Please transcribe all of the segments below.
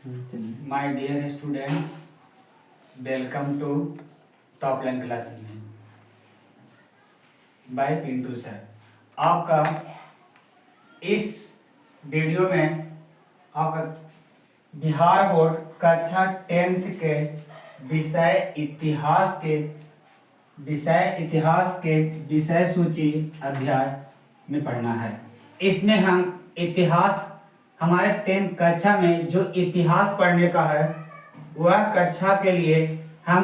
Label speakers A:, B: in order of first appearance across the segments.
A: My dear student, welcome to top line classes में by Pintu sir. आपका इस video में आपका बिहार बोर्ड कक्षा 10th के विषय इतिहास के विषय सूची अध्याय में पढ़ना है। इसमें हम इतिहास हमारे 10th कक्षा में जो इतिहास पढ़ने का है वह कक्षा के लिए हम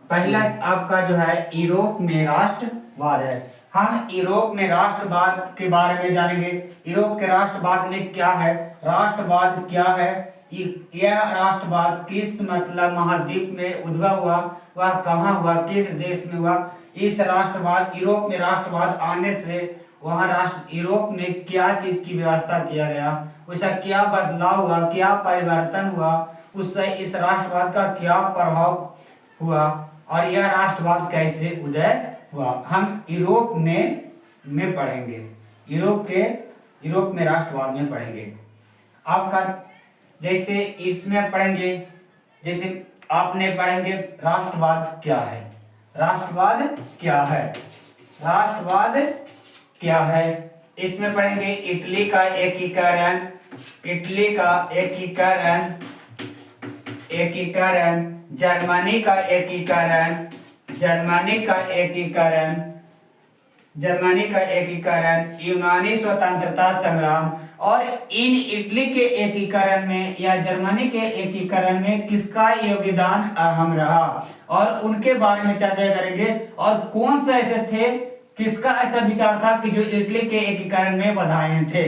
A: पहला आपका जो है यूरोप में राष्ट्रवाद है। हम यूरोप में राष्ट्रवाद के बारे में जानेंगे। यूरोप के राष्ट्रवाद में क्या है, राष्ट्रवाद क्या है, यह राष्ट्रवाद किस मतलब महाद्वीप में उद्भव हुआ, वह कहाँ हुआ, किस देश में हुआ। इस राष्ट्रवाद यूरोप में राष्ट्रवाद आने से वहाँ यूरोप में क्या चीज की व्यवस्था किया गया, उसका क्या बदलाव हुआ, क्या परिवर्तन हुआ, उससे इस राष्ट्रवाद का क्या प्रभाव हुआ और यह राष्ट्रवाद कैसे उदय हुआ, हम यूरोप में पढ़ेंगे। यूरोप में राष्ट्रवाद में पढ़ेंगे। आपका जैसे इसमें पढ़ेंगे, जैसे आपने पढ़ेंगे राष्ट्रवाद क्या है, राष्ट्रवाद क्या है, राष्ट्रवाद क्या है। इसमें पढ़ेंगे इटली का एकीकरण, इटली का एकीकरण, जर्मनी का एकीकरण, जर्मनी का एकीकरण, यूनानी स्वतंत्रता संग्राम। और इन इटली के एकीकरण में या जर्मनी के एकीकरण में किसका योगदान अहम रहा और उनके बारे में चर्चा करेंगे। और कौन से ऐसे थे, किसका ऐसा विचार था कि जो इटली के एकीकरण में बधाए थे,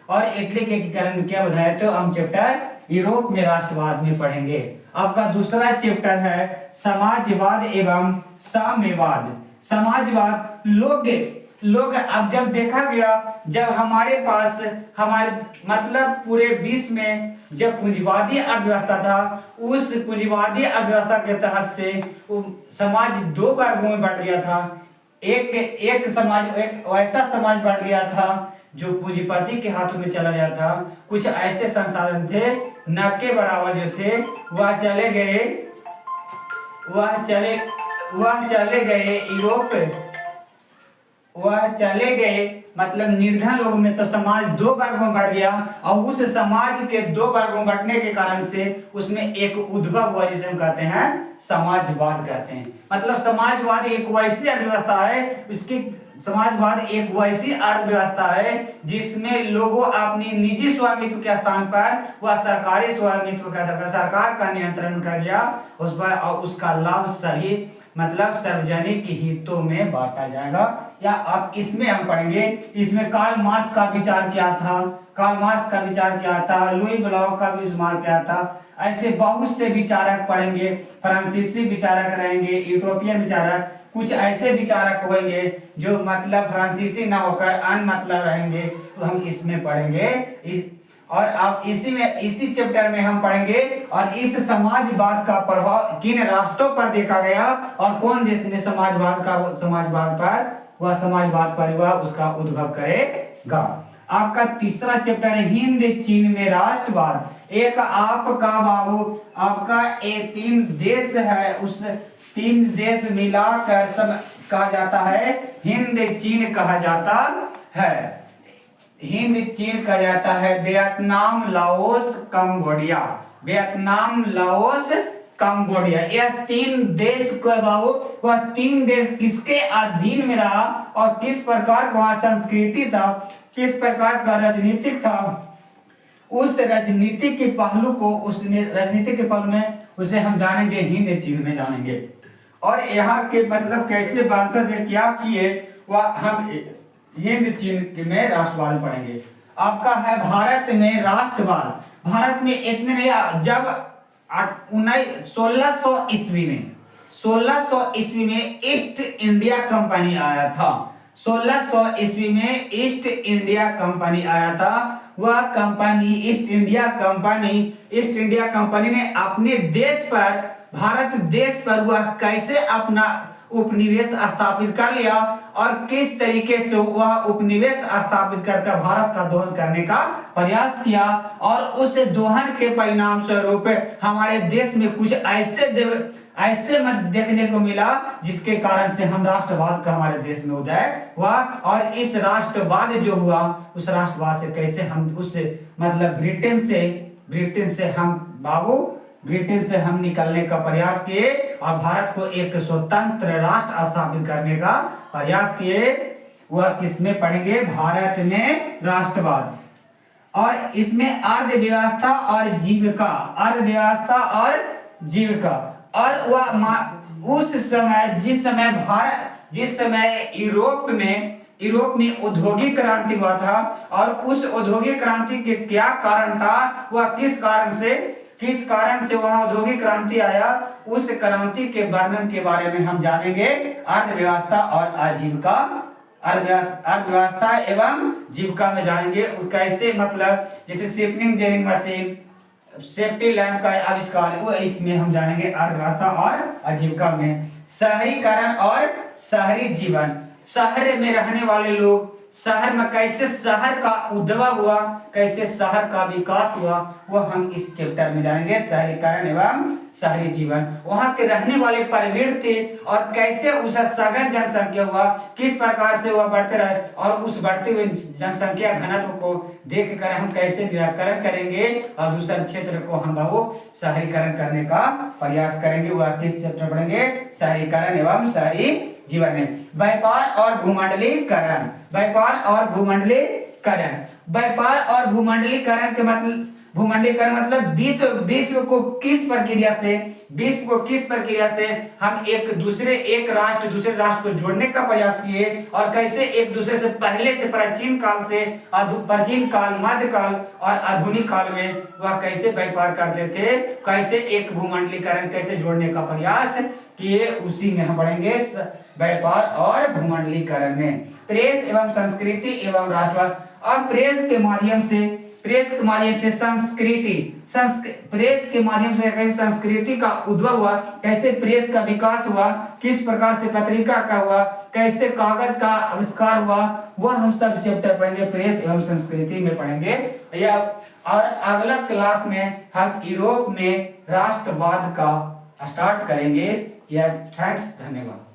A: और इटली के एकीकरण में क्या बधाए थे, हम चैप्टर यूरोप में राष्ट्रवाद में पढ़ेंगे। आपका दूसरा चैप्टर है समाजवाद एवं साम्यवाद। समाजवाद लोग अब जब देखा गया, जब हमारे पास मतलब पूरे विश्व में जब पूंजीवादी अर्थव्यवस्था था, उस पूंजीवादी अर्थव्यवस्था के तहत से समाज दो वर्गों में बंट गया था। एक समाज, एक वैसा समाज बन गया था जो पूंजीपति के हाथों में चला गया था। कुछ ऐसे संसाधन थे न के बराबर जो थे वह चले गए यूरोप, वह चले गए मतलब निर्धन लोगों में। तो समाज दो वर्गों में बढ़ गया और उस समाज के दो वर्गों में बढ़ने के कारण से उसमें एक उद्भव हुआ जिसे हम कहते हैं समाजवाद कहते हैं। मतलब समाजवाद एक वैसी अर्थव्यवस्था है, उसकी समाजवाद एक वैसी अर्थव्यवस्था है जिसमें लोगों अपनी निजी स्वामित्व के स्थान पर वह सरकारी स्वामित्व का सरकार का नियंत्रण कर दिया उस पर, और उसका लाभ सभी मतलब सार्वजनिक हितों में बांटा जाएगा। या आप इसमें हम पढ़ेंगे, इसमें कार्ल मार्क्स का विचार क्या था, लुई ब्लॉक का विचार क्या था। ऐसे बहुत से विचारक पढ़ेंगे, फ्रांसीसी विचारक रहेंगे, यूरोपियन विचारक, कुछ ऐसे विचारक होंगे जो मतलब फ्रांसीसी ना होकर अन्य मतलब रहेंगे, तो हम इसमें पढ़ेंगे। और आप इसी चैप्टर में हम पढ़ेंगे और इस समाजवाद का प्रभाव किन राष्ट्रों पर देखा गया और कौन देश ने समाजवाद पर वह उसका उद्भव करेगा। आपका तीसरा चैप्टर है हिंद चीन में राष्ट्रवाद। एक आपका बाबू आपका ये 3 देश है, उस 3 देश मिलाकर सब कहा जाता है हिंद चीन कहा जाता है। हिंद चीन कहा जाता है वियतनाम, लाओस, कंबोडिया। यह 3 देश का बाबू, वह 3 देश किसके अधीन में रहा और किस प्रकार का संस्कृति था, किस प्रकार का राजनीतिक था, उस राजनीति के पहलू में उसे हम जानेंगे, हिंद चीन में जानेंगे। और यहाँ के मतलब कैसे वंशज क्या किए वह हम हिंद चीन में राष्ट्रवाद पढ़ेंगे। आपका है भारत में राष्ट्रवाद। भारत में इतने नहीं, जब 1600 ईस्वी में ईस्ट इंडिया कंपनी आया था। 1600 ईस्वी में ईस्ट इंडिया कंपनी आया था। वह कंपनी ईस्ट इंडिया कंपनी ने अपने देश पर, भारत देश पर वह कैसे अपना उपनिवेश स्थापित कर लिया और किस तरीके से वह उपनिवेश स्थापित करके भारत का दोहन करने का प्रयास किया और उस दोहन के परिणाम स्वरूप हमारे देश में कुछ ऐसे मत देखने को मिला जिसके कारण से हम राष्ट्रवाद का हमारे देश में उदय हुआ। और इस राष्ट्रवाद जो हुआ उस राष्ट्रवाद से कैसे हम उस मतलब ब्रिटेन से हम निकलने का प्रयास किए और भारत को एक स्वतंत्र राष्ट्र स्थापित करने का प्रयास किए। वह किसमें पढ़ेंगे? भारत में राष्ट्रवाद। और इसमें अर्थव्यवस्था और जीविका और वह उस समय जिस समय यूरोप में औद्योगिक क्रांति हुआ था और उस औद्योगिक क्रांति के क्या कारण था, वह किस कारण से वहां औद्योगिक क्रांति आया, उस क्रांति के वर्णन के बारे में हम जानेंगे। अर्थव्यवस्था एवं जीविका में जानेंगे कैसे, मतलब जैसे shipping ginning machine, safety lamp का आविष्कार, वो इसमें हम जानेंगे अर्थव्यवस्था और आजीविका में। शहरीकरण और शहरी जीवन, शहर में रहने वाले लोग, शहर में कैसे शहर का उद्भव हुआ, कैसे शहर का विकास हुआ, वो हम इस चैप्टर में जानेंगे। शहरीकरण एवं शहरी जीवन, वहां के रहने वाले प्रवृत्ति और कैसे उसका सघन जनसंख्या हुआ, किस प्रकार से वह बढ़ते रहे और उस बढ़ते हुए जनसंख्या घनत्व को देखकर हम कैसे निराकरण करेंगे और दूसरे क्षेत्र को हम शहरीकरण करने का प्रयास करेंगे। वह किस चैप्टर पढ़ेंगे? शहरीकरण एवं शहरी जीवन में। व्यापार और भूमंडलीकरण, के मतलब विश्व को किस प्रक्रिया से हम एक राष्ट्र दूसरे राष्ट्र को जोड़ने का प्रयास किए और कैसे एक दूसरे से पहले से प्राचीन काल, मध्यकाल और आधुनिक काल में वह कैसे व्यापार करते थे, कैसे एक भूमंडलीकरण कैसे जोड़ने का प्रयास किए, उसी में हम पढ़ेंगे व्यापार और भूमंडलीकरण में। प्रेस एवं संस्कृति एवं राष्ट्रवाद, और प्रेस के माध्यम से कैसे संस्कृति का उद्भव हुआ, कैसे प्रेस का विकास हुआ, किस प्रकार से पत्रिका का हुआ, कैसे कागज का आविष्कार हुआ, वह हम सब चैप्टर पढ़ेंगे प्रेस एवं संस्कृति में पढ़ेंगे। और अगला क्लास में हम यूरोप में राष्ट्रवाद का स्टार्ट करेंगे। थैंक्स, धन्यवाद।